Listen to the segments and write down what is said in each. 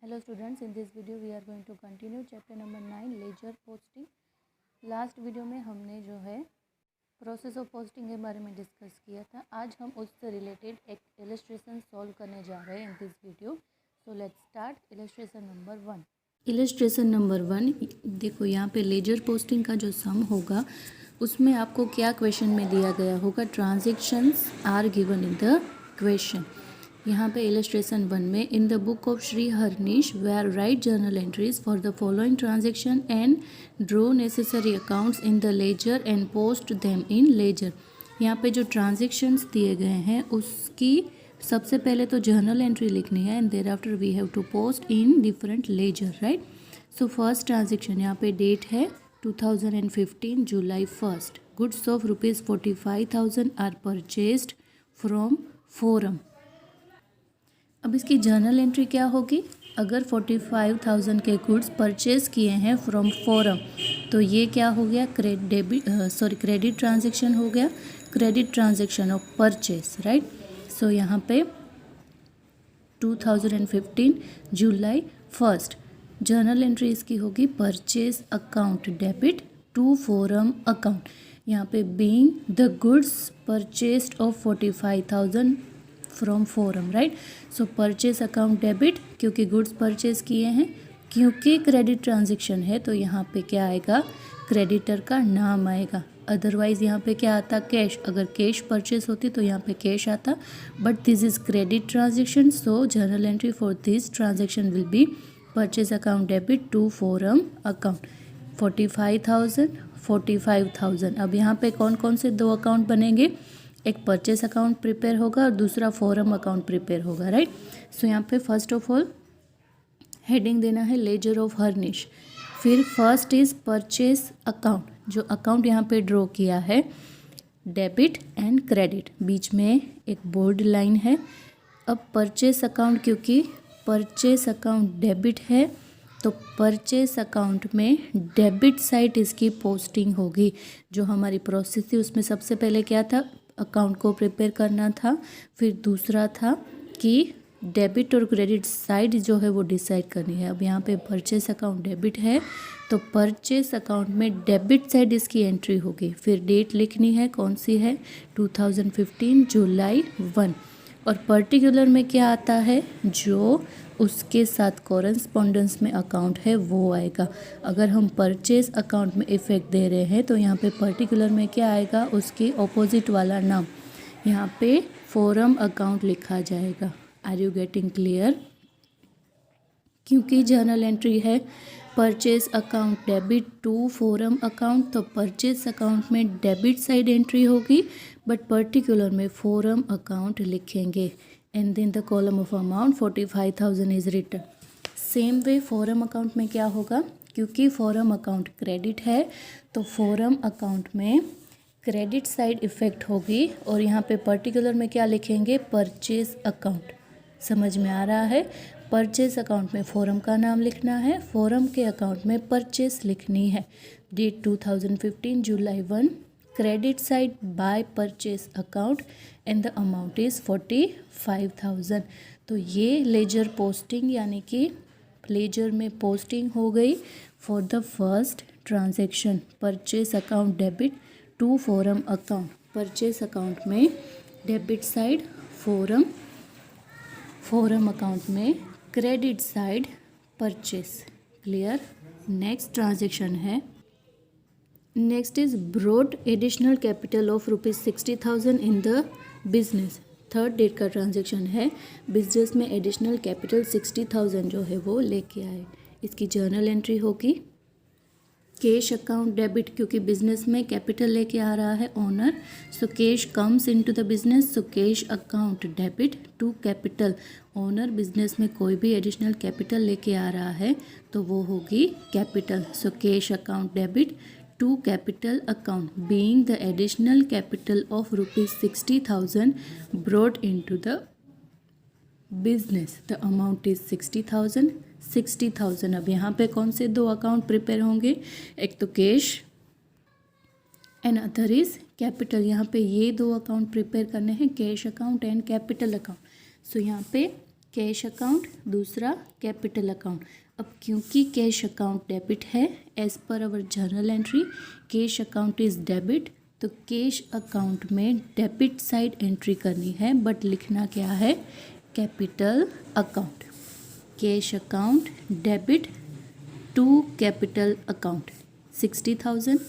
Hello students, in this video we are going to continue chapter number 9 ledger posting. Last video में हमने जो है process of posting के बारे में डिस्कस किया था. आज हम उससे रिलेटेड एक इलस्ट्रेशन सॉल्व करने जा रहे हैं in this video. So let's start illustration number 1. Illustration number 1 देखो, यहाँ पे लेजर पोस्टिंग का जो सम होगा उसमें आपको क्या क्वेश्चन में दिया गया होगा. Transactions are given in the question. यहाँ पे इलस्ट्रेशन 1 में in the book of Shri Harnish where write journal entries for the following transaction and draw necessary accounts in the ledger and post them in ledger. यहाँ पे जो transactions दिए गए हैं उसकी सबसे पहले तो जर्नल एंट्री लिखनी है and thereafter we have to post in different ledger, right. So first transaction यहाँ पे डेट है 2015 जुलाई 1. Goods of ₹45,000 are purchased from Forum. अब इसकी जर्नल एंट्री क्या होगी. अगर 45,000 के गुड्स परचेज किए हैं फ्रॉम फोरम तो ये क्या हो गया, क्रेडिट ट्रांजेक्शन हो गया. Credit transaction of purchase, right. So यहाँ पे 2015 जुलाई 1 जर्नल एंट्री इसकी होगी purchase account debit to Forum account. यहाँ पे being the goods purchased of 45,000 from Forum, right. So purchase account debit क्योंकि गुड्स परचेज किए हैं, क्योंकि क्रेडिट ट्रांजेक्शन है तो यहाँ पे क्या आएगा, क्रेडिटर का नाम आएगा. अदरवाइज़ यहाँ पे क्या आता, कैश. अगर कैश परचेज होती तो यहाँ पे कैश आता, but this is credit transaction. So journal entry for this transaction will be purchase account debit to Forum account. 45,000. अब यहाँ पे कौन कौन से दो अकाउंट बनेंगे, एक परचेस अकाउंट प्रिपेयर होगा और दूसरा फोरम अकाउंट प्रिपेयर होगा, राइट. सो यहाँ पे फर्स्ट ऑफ ऑल हेडिंग देना है लेजर ऑफ हरनिश. फिर फर्स्ट इज परचेस अकाउंट. जो अकाउंट यहाँ पे ड्रॉ किया है डेबिट एंड क्रेडिट, बीच में एक बोल्ड लाइन है. अब परचेस अकाउंट, क्योंकि परचेस अकाउंट डेबिट है तो परचेस अकाउंट में डेबिट साइड इसकी पोस्टिंग होगी. जो हमारी प्रोसेस थी उसमें सबसे पहले क्या था, अकाउंट को प्रिपेयर करना था. फिर दूसरा था कि डेबिट और क्रेडिट साइड जो है वो डिसाइड करनी है. अब यहाँ पे परचेस अकाउंट डेबिट है तो परचेस अकाउंट में डेबिट साइड इसकी एंट्री होगी. फिर डेट लिखनी है, कौन सी है, 2015 जुलाई 1. और पर्टिकुलर में क्या आता है, जो उसके साथ कॉरेस्पॉन्डेंस में अकाउंट है वो आएगा. अगर हम परचेज अकाउंट में इफ़ेक्ट दे रहे हैं तो यहाँ पे पर्टिकुलर में क्या आएगा, उसके ऑपोजिट वाला नाम. यहाँ पे फोरम अकाउंट लिखा जाएगा. Are you getting clear. क्योंकि जर्नल एंट्री है purchase account debit to Forum account तो परचेज अकाउंट में डेबिट साइड एंट्री होगी, बट पर्टिकुलर में फोरम अकाउंट लिखेंगे. And then the column of amount 45,000 is written. Same way Forum account में क्या होगा, क्योंकि फोरम अकाउंट क्रेडिट है तो फोरम अकाउंट में क्रेडिट साइड इफेक्ट होगी. और यहाँ पे पर्टिकुलर में क्या लिखेंगे, परचेज अकाउंट. समझ में आ रहा है. परचेज अकाउंट में फोरम का नाम लिखना है, फोरम के अकाउंट में परचेज लिखनी है. डेट 2015 जुलाई 1. Credit side by purchase account and the amount is 45,000. तो ये लेजर पोस्टिंग यानी कि लेजर में पोस्टिंग हो गई for the first transaction purchase account debit to Forum account. Purchase account में debit side Forum, Forum account में credit side purchase. Clear. Next transaction है, next is brought additional capital of ₹60,000 in the business. Third date का transaction है, business में additional capital 60,000 जो है वो लेके आए. इसकी जर्नल एंट्री होगी कैश अकाउंट डेबिट, क्योंकि बिजनेस में कैपिटल लेके आ रहा है owner. So cash comes into the business, so cash account debit to capital. Owner business में कोई भी एडिशनल कैपिटल लेके आ रहा है तो वो होगी capital. So cash account debit to capital account being the additional capital of ₹60,000 brought into the business. The amount is 60,000. अब यहाँ पे कौन से दो अकाउंट प्रिपेयर होंगे, एक तो cash and other is capital. यहाँ पे ये दो अकाउंट प्रिपेयर करने हैं, cash account and capital account. So यहाँ पे कैश अकाउंट, दूसरा कैपिटल अकाउंट। अब क्योंकि कैश अकाउंट डेबिट है, as per our journal entry cash account is debit, तो कैश अकाउंट में डेबिट साइड एंट्री करनी है, बट लिखना क्या है, capital account. Cash account debit to capital account 60,000,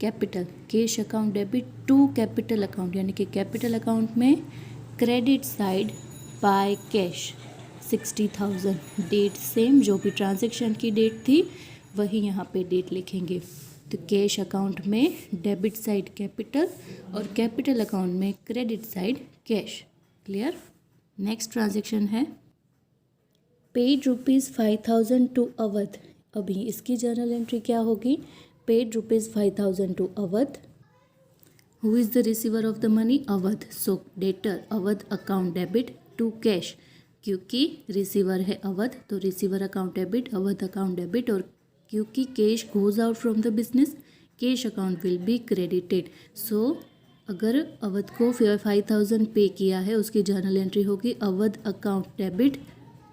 capital cash account debit to capital account, यानी कि कैपिटल अकाउंट में credit side by cash 60,000। Date same, जो भी ट्रांजैक्शन की डेट थी वही यहाँ पे डेट लिखेंगे। तो कैश अकाउंट में डेबिट साइड कैपिटल और कैपिटल अकाउंट में credit side cash. Clear. Next transaction है पेड ₹5,000 टू अवध। अभी इसकी जर्नल एंट्री क्या होगी, paid ₹5,000 to Awadh. Who is the receiver of the money, Awadh. So debtor Awadh account debit to cash, क्योंकि receiver है अवध तो receiver account debit, Awadh account debit, और क्योंकि cash goes out from the business cash account will be credited. So अगर अवध को 5,000 पे किया है, उसकी जर्नल एंट्री होगी Awadh account debit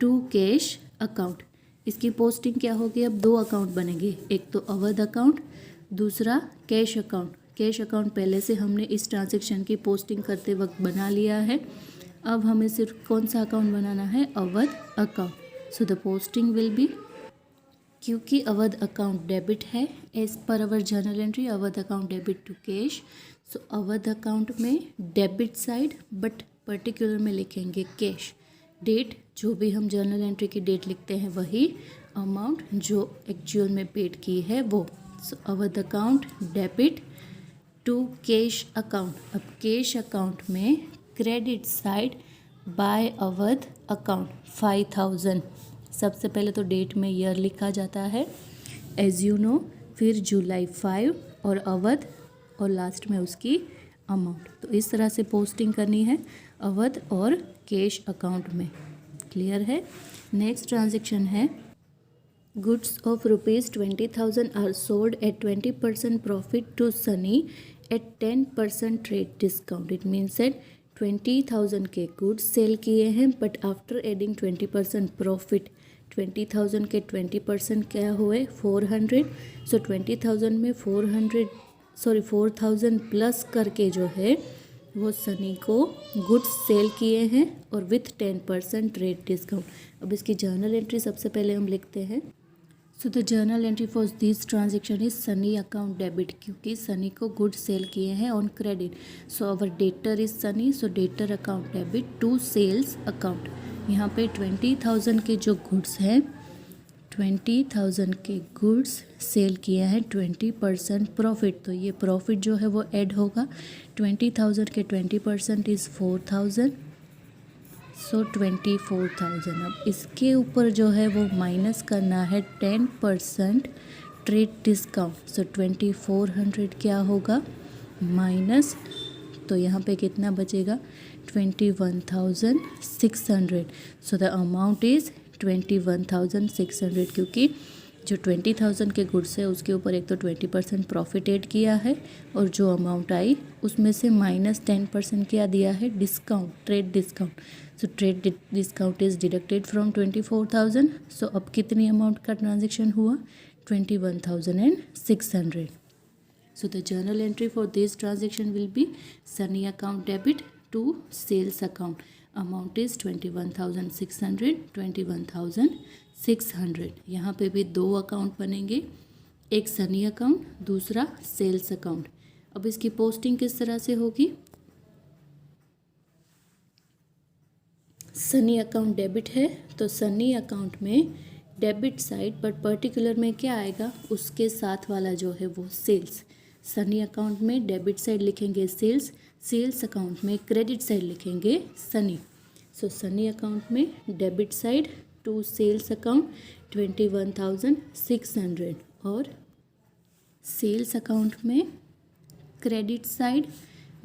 to cash account. इसकी पोस्टिंग क्या होगी, अब दो अकाउंट बनेंगे, एक तो अवध अकाउंट, दूसरा कैश अकाउंट। कैश अकाउंट पहले से हमने इस ट्रांजैक्शन की पोस्टिंग करते वक्त बना लिया है, अब हमें सिर्फ कौन सा अकाउंट बनाना है, Awadh account. So the posting will be, क्योंकि अवध अकाउंट डेबिट है, as per our journal entry Awadh account debit to cash. So Awadh account में डेबिट साइड, बट पर्टिकुलर में लिखेंगे कैश। डेट जो भी हम जर्नल एंट्री की डेट लिखते हैं वही, अमाउंट जो एक्चुअल में पेड की है वो। So Awadh account debit to cash account. अब कैश अकाउंट में credit side by Awadh account 5,000। सबसे पहले तो डेट में ईयर लिखा जाता है एज यू नो, फिर जुलाई 5 और अवध, और लास्ट में उसकी अमाउंट। तो इस तरह से पोस्टिंग करनी है अवध और कैश अकाउंट में। क्लियर है। नेक्स्ट ट्रांजैक्शन है goods of ₹20,000 are sold at 20% profit to Sunny at 10% trade discount. It means at 20,000 के गुड्स सेल किए हैं, बट आफ्टर एडिंग 20% प्रॉफिट, 20,000 के 20% क्या हुए 400। सो 20,000 में 4,000 प्लस करके जो है वो सनी को गुड्स सेल किए हैं और विथ 10% ट्रेड डिस्काउंट। अब इसकी जर्नल एंट्री सबसे पहले हम लिखते हैं। So the journal entry for this transaction is Sunny account debit, क्योंकि सनी को गुड्स सेल किए हैं on credit. So our debtor is Sunny, so debtor account debit to sales account. यहाँ पे 20,000 के जो गुड्स हैं, 20,000 के गुड्स सेल किए हैं 20% प्रॉफिट, तो ये प्रॉफिट जो है वो ऐड होगा। 20,000 के 20% इज़ 4,000, सो 24,000। अब इसके ऊपर जो है वो माइनस करना है 10% ट्रेड डिस्काउंट। सो 2,400 क्या होगा माइनस, तो यहाँ पे कितना बचेगा 21,600। सो द अमाउंट इज़ 21,600, क्योंकि जो 20,000 के गुड्स है उसके ऊपर एक तो 20% प्रॉफिट ऐड किया है, और जो अमाउंट आई उसमें से माइनस 10% क्या दिया है, discount, trade discount. So trade discount is deducted from 24,000। सो अब कितनी अमाउंट का ट्रांजेक्शन हुआ 21,600। So the journal entry for this transaction will be Sunny account debit to sales account. Amount is 21,600, 21,600। यहाँ पे भी दो अकाउंट बनेंगे, एक सनी अकाउंट, दूसरा सेल्स अकाउंट। अब इसकी पोस्टिंग किस तरह से होगी, सनी अकाउंट डेबिट है तो सनी अकाउंट में डेबिट साइड, बट पर्टिकुलर में क्या आएगा, उसके साथ वाला जो है वो सेल्स। सनी अकाउंट में डेबिट साइड लिखेंगे सेल्स, सेल्स अकाउंट में क्रेडिट साइड लिखेंगे सनी। सो सनी अकाउंट में debit side to sales account 21,600, और सेल्स अकाउंट में credit side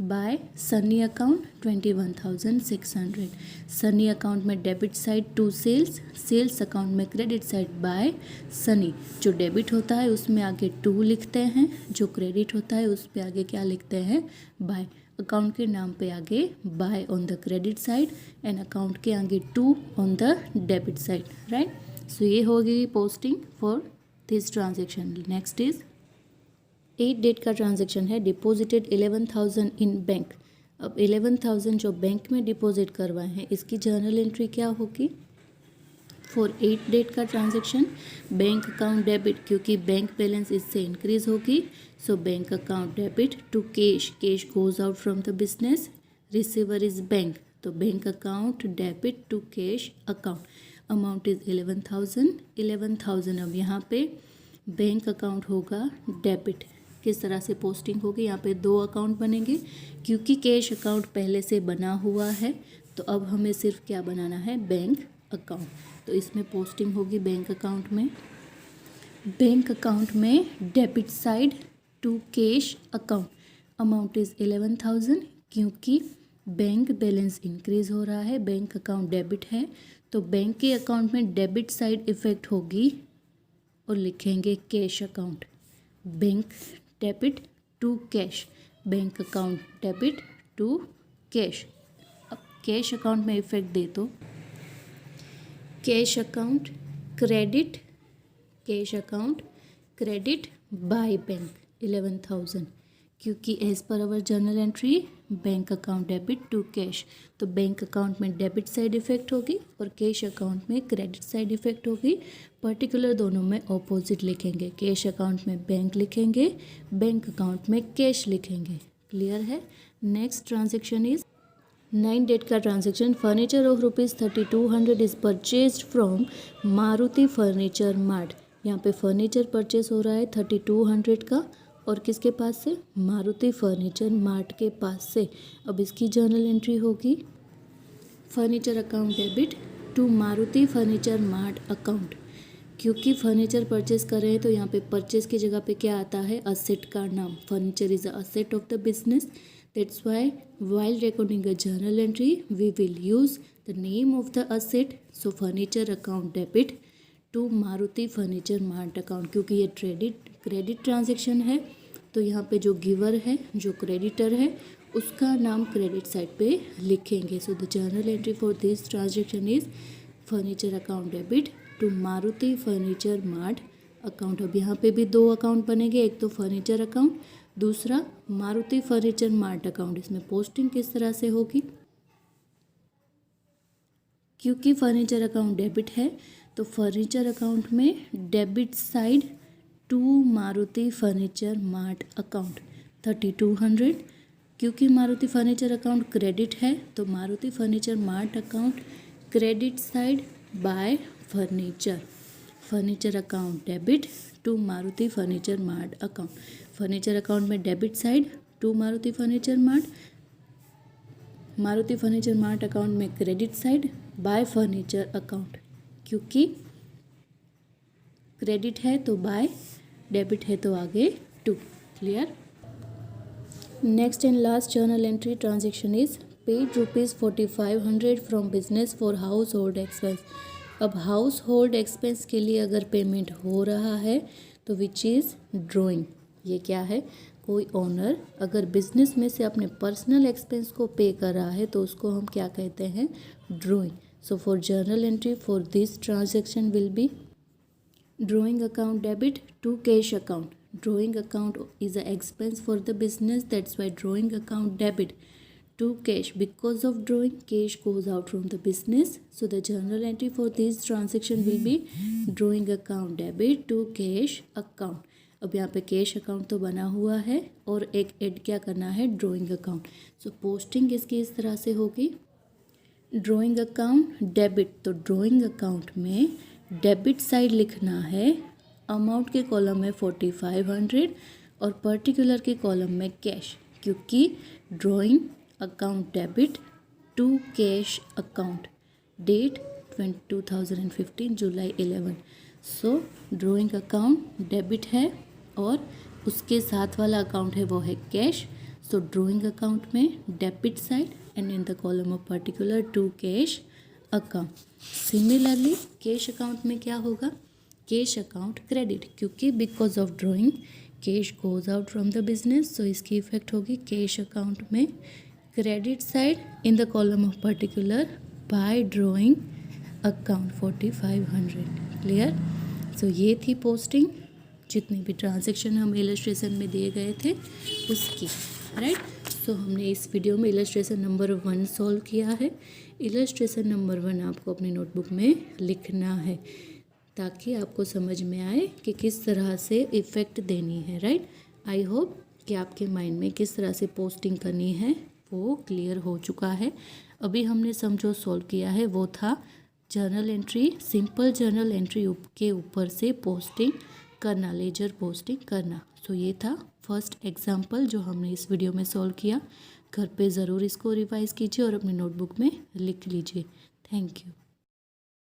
by Sunny account 21,600। Sunny account में debit side to sales, sales account में credit side by Sunny. जो debit होता है उसमें आगे टू लिखते हैं, जो क्रेडिट होता है उस पे आगे क्या लिखते हैं, बाय। अकाउंट के नाम पे आगे by on the credit side and account के आगे to on the debit side, right. So ये होगी posting for this transaction. Next is 8 date का ट्रांजेक्शन है, डिपॉजिटेड 11,000 इन बैंक। अब 11,000 जो बैंक में डिपॉजिट करवाए हैं इसकी जर्नल एंट्री क्या होगी फॉर 8 डेट का ट्रांजेक्शन। बैंक अकाउंट डेबिट, क्योंकि बैंक बैलेंस इससे इंक्रीज होगी, so bank account debit to cash, cash goes out from the business, receiver is bank, तो bank account debit to cash account, amount is 11,000। 11,000 अब यहाँ पे bank account होगा debit. किस तरह से पोस्टिंग होगी, यहाँ पे 2 अकाउंट बनेंगे, क्योंकि कैश अकाउंट पहले से बना हुआ है तो अब हमें सिर्फ क्या बनाना है, बैंक अकाउंट। तो इसमें पोस्टिंग होगी बैंक अकाउंट में। बैंक अकाउंट में debit side to cash account, amount is 11,000, क्योंकि बैंक बैलेंस इंक्रीज हो रहा है, बैंक अकाउंट डेबिट है, तो बैंक के अकाउंट में डेबिट साइड इफेक्ट होगी और लिखेंगे cash account, bank debit to cash, bank account debit to cash. अब कैश अकाउंट में इफेक्ट दे तो cash account credit, cash account credit by bank 11,000, क्योंकि as per our journal entry bank account debit to cash, तो bank account में debit side effect होगी और cash account में क्रेडिट साइड इफेक्ट होगी। पर्टिकुलर दोनों में ऑपोजिट लिखेंगे, कैश अकाउंट में बैंक लिखेंगे, बैंक अकाउंट में कैश लिखेंगे। क्लियर है। नेक्स्ट ट्रांजेक्शन इज 9 डेट का transaction, furniture of ₹3200 is purchased from Maruti furniture mart. यहाँ पे फर्नीचर परचेज हो रहा है 3200 का, और किसके पास से, मारुति फर्नीचर मार्ट के पास से। अब इसकी जर्नल एंट्री होगी furniture account debit to Maruti furniture mart account, क्योंकि फर्नीचर परचेज कर रहे हैं तो यहाँ पे परचेज की जगह पे क्या आता है, असेट का नाम, furniture is a asset of the business, that's why while recording a journal entry we will use the name of the asset, so furniture account debit to Maruti furniture mart account, क्योंकि ये credit transaction है तो यहाँ पे जो giver है, जो creditor है, उसका नाम क्रेडिट साइड पे लिखेंगे। So the journal entry for this transaction is furniture account debit to Maruti furniture mart account. अब यहाँ पे भी 2 अकाउंट बनेंगे, एक तो फर्नीचर अकाउंट, दूसरा मारुति फर्नीचर मार्ट अकाउंट। इसमें पोस्टिंग किस तरह से होगी, क्योंकि फर्नीचर अकाउंट डेबिट है तो फर्नीचर अकाउंट में debit side to Maruti furniture mart account 3200, क्योंकि मारुति फर्नीचर अकाउंट क्रेडिट है तो Maruti furniture mart account credit side by furniture, furniture account debit to Maruti furniture mart account. Furniture account में debit side to Maruti furniture mart, Maruti furniture mart account में credit side by furniture account, क्योंकि credit है तो by, debit है तो आगे to. Clear. Next and last journal entry transaction is paid ₹4500 from business for house hold expense. अब house hold expense के लिए अगर पेमेंट हो रहा है तो विच इज़ ड्रॉइंग। ये क्या है, कोई ओनर अगर बिजनेस में से अपने पर्सनल एक्सपेंस को पे कर रहा है तो उसको हम क्या कहते हैं, drawing. So for journal entry for this transaction will B drawing account debit to cash account. Drawing account is an expense for the business, that's why drawing account debit to cash. Because of drawing, cash goes out from the business, so the journal entry for this transaction will be drawing account debit to cash account. अब यहाँ पे cash account तो बना हुआ है और एक add क्या करना है, ड्रॉइंग अकाउंट। सो पोस्टिंग इसकी इस तरह से होगी, ड्रॉइंग अकाउंट डेबिट, तो ड्रॉइंग अकाउंट में डेबिट साइड लिखना है, अमाउंट के कॉलम में 4500 और पर्टिकुलर के कॉलम में कैश, क्योंकि drawing account debit to cash account, date 2015 July 11। So drawing account debit है और उसके साथ वाला अकाउंट है वो है कैश। सो ड्रॉइंग अकाउंट में debit side and in the column of particular to cash account. Similarly cash account में क्या होगा, कैश अकाउंट क्रेडिट, क्योंकि because of drawing cash goes out from the business, so इसकी effect होगी cash account में। Credit side in the column of particular by drawing account 4500। Clear. So ये थी posting, जितने भी ट्रांजैक्शन हम इलस्ट्रेशन में दिए गए थे उसकी, राइट। सो हमने इस वीडियो में इलस्ट्रेशन नंबर 1 सॉल्व किया है। इलस्ट्रेशन नंबर 1 आपको अपनी नोटबुक में लिखना है ताकि आपको समझ में आए कि किस तरह से इफ़ेक्ट देनी है, राइट। आई होप कि आपके माइंड में किस तरह से पोस्टिंग करनी है वो क्लियर हो चुका है। अभी हमने समझो सॉल्व किया है वो था journal entry, simple journal entry के ऊपर से पोस्टिंग करना, लेजर पोस्टिंग करना। सो ये था फर्स्ट एग्जाम्पल जो हमने इस वीडियो में सॉल्व किया। घर पे ज़रूर इसको रिवाइज़ कीजिए और अपनी नोटबुक में लिख लीजिए। Thank you.